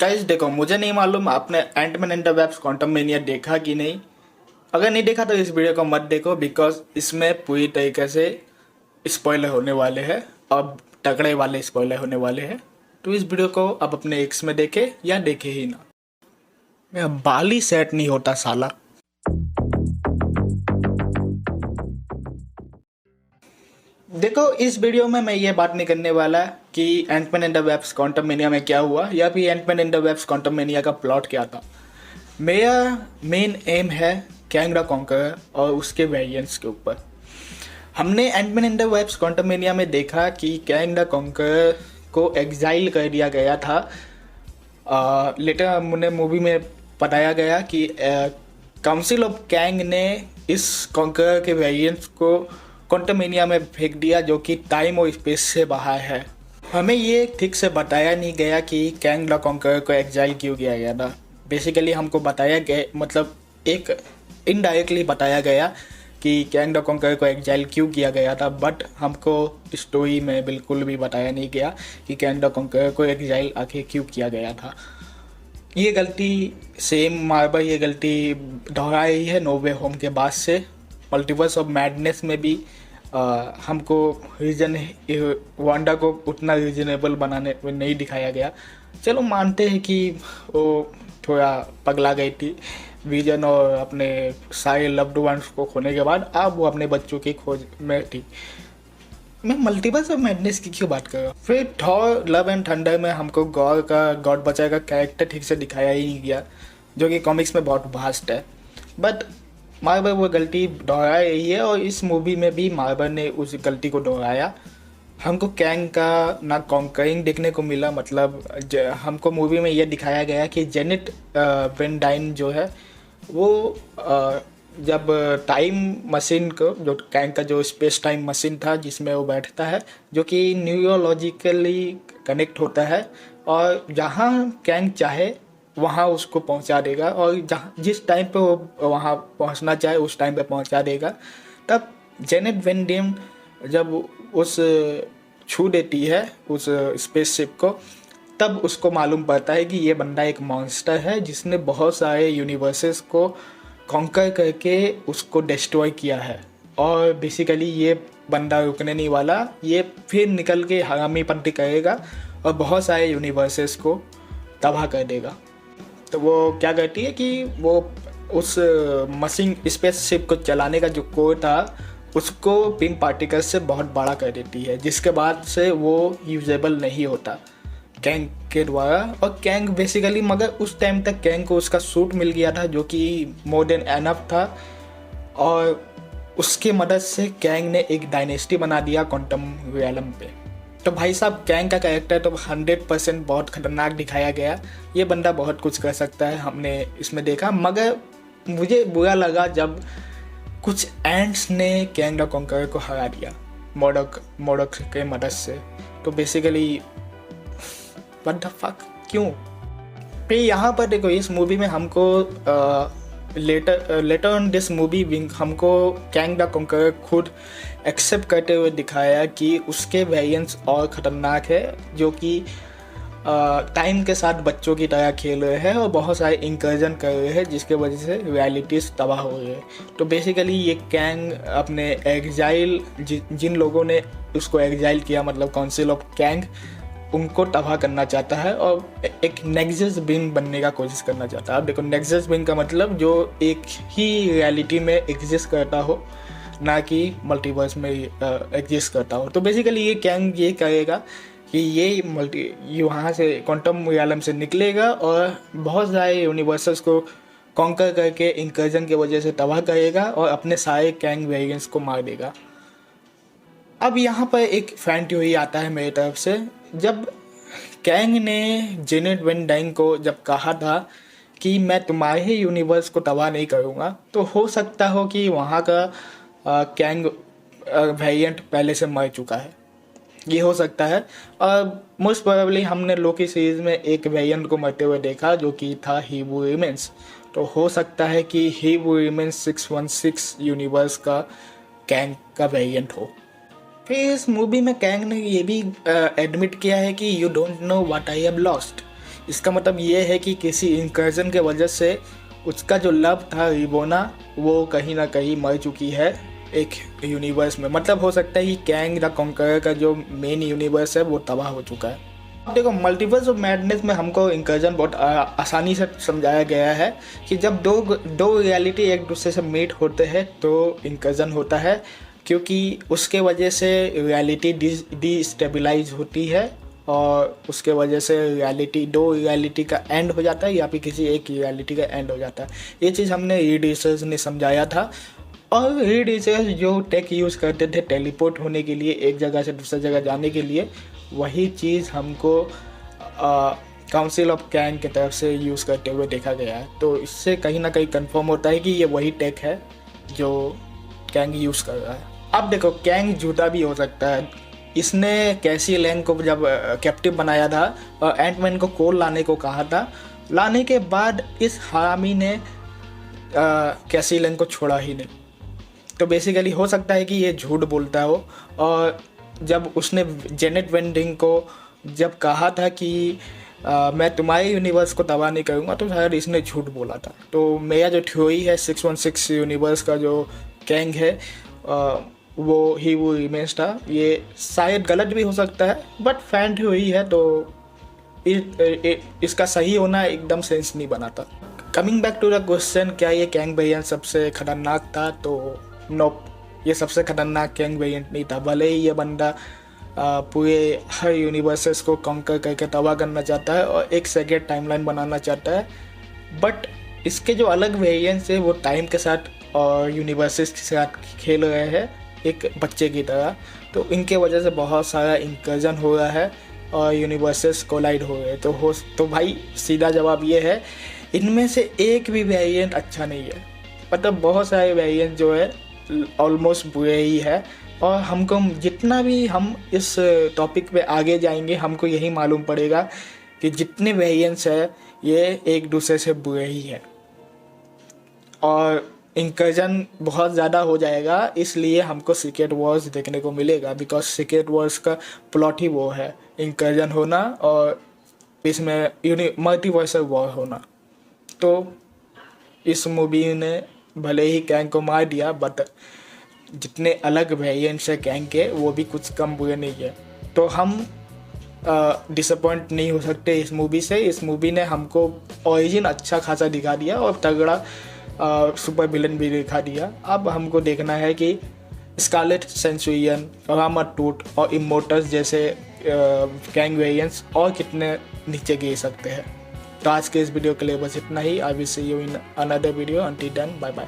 Guys देखो, मुझे नहीं मालूम आपने एंटमैन एंड द वेब्स क्वांटममेनिया देखा कि नहीं। अगर नहीं देखा तो इस वीडियो को मत देखो, बिकॉज इसमें पूरी तरीके से स्पॉइलर होने वाले हैं और तगड़े वाले स्पॉइलर होने वाले हैं। तो इस वीडियो को आप अपने एक्स में देखे या देखे ही ना। मेरा बाल ही सेट नहीं होता साला। देखो, इस वीडियो में मैं ये बात नहीं करने वाला कि एंटमैन एंड द वेब्स क्वांटममेनिया में क्या हुआ या फिर एंटमैन एंड द वेब्स क्वांटममेनिया का प्लॉट क्या था। मेरा मेन एम है कैंग द कॉन्करर और उसके वेरिएंट्स के ऊपर। हमने एंटमैन एंड द वेब्स क्वांटममेनिया में देखा कि कैंग द कॉन्करर को एग्जाइल कर दिया गया था। लेटर हमने मूवी में बताया गया कि काउंसिल ऑफ कैंग ने इस कॉन्करर के वेरिएंट्स को क्वांटममेनिया में फेंक दिया, जो कि टाइम और स्पेस से बाहर है। हमें ये ठीक से बताया नहीं गया कि कैंग द कॉन्करर को एग्जाइल क्यों किया गया था। बेसिकली हमको बताया गया, मतलब एक इनडायरेक्टली बताया गया कि कैंग द कॉन्करर को एग्जाइल क्यों किया गया था, बट हमको स्टोरी में बिल्कुल भी बताया नहीं गया कि कैंग द कॉन्करर को एग्जाइल आखिर क्यों किया गया था। ये गलती सेम मार्बल ये गलती दोहरा रही है नो वे होम के बाद से। मल्टीवर्स ऑफ मैडनेस में भी हमको रीजन वांडा को उतना रीजनेबल बनाने में नहीं दिखाया गया। चलो मानते हैं कि वो थोड़ा पगला गई थी विजन और अपने सारे लव्ड वंस को खोने के बाद, अब वो अपने बच्चों की खोज में थी। मैं मल्टीवर्स ऑफ मैडनेस की क्यों बात कर रहा हूँ। फिर थॉर लव एंड थंडर में हमको गॉड बचा का कैरेक्टर ठीक से दिखाया ही नहीं गया, जो कि कॉमिक्स में बहुत वास्ट है। बट मार्वल वो गलती दोहरा रही है और इस मूवी में भी मार्वल ने उस गलती को दोहराया। हमको कैंग का ना कॉन्करिंग देखने को मिला, मतलब हमको मूवी में ये दिखाया गया कि जेनेट वेन डाइन जो है वो जब टाइम मशीन को, जो कैंग का जो स्पेस टाइम मशीन था जिसमें वो बैठता है, जो कि न्यूरोलॉजिकली कनेक्ट होता है और जहाँ कैंग चाहे वहाँ उसको पहुँचा देगा और जहाँ जिस टाइम पे वो वहाँ पहुँचना चाहे उस टाइम पे पहुँचा देगा। तब जेनेट वेन डाइन जब उस छू देती है उस स्पेसशिप को, तब उसको मालूम पड़ता है कि ये बंदा एक मॉन्स्टर है जिसने बहुत सारे यूनिवर्सेस को कॉन्कर करके उसको डिस्ट्रॉय किया है। और बेसिकली ये बंदा रुकने नहीं वाला, ये फिर निकल के हरामीपंती करेगा और बहुत सारे यूनिवर्सेस को तबाह कर देगा। तो वो क्या करती है कि वो उस मशीन स्पेसशिप को चलाने का जो कोर था उसको बीम पार्टिकल से बहुत बड़ा कर देती है, जिसके बाद से वो यूजेबल नहीं होता कैंग के द्वारा। और कैंग बेसिकली, मगर उस टाइम तक कैंग को उसका सूट मिल गया था जो कि मोर देन एनफ था, और उसके मदद से कैंग ने एक डायनेस्टी बना दिया क्वांटम रियलम पे। तो भाई साहब, कैंग का कैरेक्टर तो 100% बहुत खतरनाक दिखाया गया। ये बंदा बहुत कुछ कर सकता है, हमने इसमें देखा। मगर मुझे बुरा लगा जब कुछ एंट्स ने कैंग द कॉन्करर को हरा दिया मोडक के मदद से। तो बेसिकली व्हाट द फक, क्यों? फिर यहाँ पर देखो, इस मूवी में हमको लेटर ऑन दिस मूवी हमको कैंग द कॉन्करर खुद एक्सेप्ट करते हुए दिखाया कि उसके वेरिएंट्स और ख़तरनाक है, जो कि टाइम के साथ बच्चों की तरह खेल रहे हैं और बहुत सारे इंकर्जन कर रहे हैं, जिसके वजह से रियलिटीज़ तबाह हो रही है। तो बेसिकली ये कैंग अपने एग्जाइल जिन लोगों ने उसको एग्जाइल किया, मतलब काउंसिल ऑफ कैंग, उनको तबाह करना चाहता है और एक नेक्सस बिंग बनने का कोशिश करना चाहता है। अब देखो, नेक्सस बिंग का मतलब जो एक ही रियलिटी में एग्जिस्ट करता हो, ना कि मल्टीवर्स में एग्जिस्ट करता हो। तो बेसिकली ये कैंग ये करेगा कि ये वहाँ से क्वांटम रियलम से निकलेगा और बहुत सारे यूनिवर्सेस को कॉन्कर करके इंकर्जन की वजह से तबाह करेगा और अपने सारे कैंग वेरिएंट्स को मार देगा। अब यहाँ पर एक फैन थ्योरी आता है मेरी तरफ से। जब कैंग ने जेनेट वेन डाइन को जब कहा था कि मैं तुम्हारे ही यूनिवर्स को तबाह नहीं करूँगा, तो हो सकता हो कि वहाँ का कैंग वेरिएंट पहले से मर चुका है, ये हो सकता है। और मोस्ट प्रोबेबली हमने लोकी सीरीज में एक वेरिएंट को मरते हुए देखा, जो कि था ही वू रिमेंस। तो हो सकता है कि ही वू रिमेंस 616 यूनिवर्स का कैंग का वेरिएंट हो। फिर इस मूवी में कैंग ने ये भी एडमिट किया है कि you don't know what I have lost, इसका मतलब ये है कि किसी इंकर्जन के वजह से उसका जो लव था रिबोना वो कहीं ना कहीं मर चुकी है एक यूनिवर्स में। मतलब हो सकता है कि कैंग द कॉन्करर का जो मेन यूनिवर्स है वो तबाह हो चुका है। अब देखो मल्टीवर्स ऑफ मैडनेस में हमको इंकर्जन बहुत आसानी से समझाया गया है कि जब दो रियलिटी एक दूसरे से मीट होते हैं तो इंकर्जन होता है, क्योंकि उसके वजह से रियलिटी डिस्टेबलाइज होती है और उसके वजह से दो रियलिटी का एंड हो जाता है या फिर किसी एक रियलिटी का एंड हो जाता है। ये चीज़ हमने रीड रिसर्च ने समझाया था। और रीड रिसर्च जो टेक यूज़ करते थे टेलीपोर्ट होने के लिए, एक जगह से दूसरी जगह जाने के लिए, वही चीज़ हमको काउंसिल ऑफ कैंग की तरफ से यूज़ करते हुए देखा गया है। तो इससे कहीं ना कहीं कंफर्म होता है कि ये वही टेक है जो कैंग यूज़ कर रहा है। अब देखो कैंग झूठा भी हो सकता है। इसने कैसी लैंग को जब कैप्टिव बनाया था और एंटमैन को कोल लाने को कहा था, लाने के बाद इस हरामी ने कैसी लैंग को छोड़ा ही नहीं। तो बेसिकली हो सकता है कि ये झूठ बोलता हो। और जब उसने जेनेट वेंडिंग को जब कहा था कि मैं तुम्हारे यूनिवर्स को तबाह नहीं करूँगा, तो शायद इसने झूठ बोला था। तो मेरा जो थ्योरी है 616 यूनिवर्स का जो कैंग है वो रिमेन्स था, ये शायद गलत भी हो सकता है बट फैन थ्योरी है, तो इसका सही होना एकदम सेंस नहीं बनाता। Coming back to the question, क्या ये कैंग वेरिएंट सबसे खतरनाक था? तो नोप, ये सबसे खतरनाक कैंग वेरिएंट नहीं था। भले ही ये बंदा पूरे हर यूनिवर्सेस को कॉन्कर करके तबाह करना चाहता है और एक सेकेंड टाइमलाइन बनाना चाहता है, बट इसके जो अलग वेरिएंट्स है वो टाइम के साथ और यूनिवर्सेस के साथ खेल रहे हैं एक बच्चे की तरह। तो इनके वजह से बहुत सारा इंकर्जन हो रहा है और यूनिवर्सेस कोलाइड हो रहे हैं। तो भाई सीधा जवाब ये है, इनमें से एक भी वेरिएंट अच्छा नहीं है। मतलब बहुत सारे वेरिएंट जो है ऑलमोस्ट बुरे ही है। और हमको जितना भी हम इस टॉपिक पे आगे जाएंगे हमको यही मालूम पड़ेगा कि जितने वेरिएंट्स है ये एक दूसरे से बुरे ही है और इंकर्जन बहुत ज़्यादा हो जाएगा। इसलिए हमको सीक्रेट वॉर्स देखने को मिलेगा, बिकॉज सीक्रेट वॉर्स का प्लॉट ही वो है, इंकर्जन होना और इसमें मल्टीवर्सल वॉर होना। तो इस मूवी ने भले ही कैंग को मार दिया, बट जितने अलग वेरिएंट्स है कैंग के वो भी कुछ कम बुरे नहीं है। तो हम डिसअपॉइंट नहीं हो सकते इस मूवी से। इस मूवी ने हमको ओरिजिन अच्छा खासा दिखा दिया और तगड़ा सुपर विलन भी दिखा दिया। अब हमको देखना है कि स्कारलेट सेंचुरियन, रामाटूट और इमोर्टल्स जैसे कैंग वेरिएंट्स और कितने नीचे गिर सकते हैं। तो आज के इस वीडियो के लिए बस इतना ही। I will see you in another video. Until then, bye bye.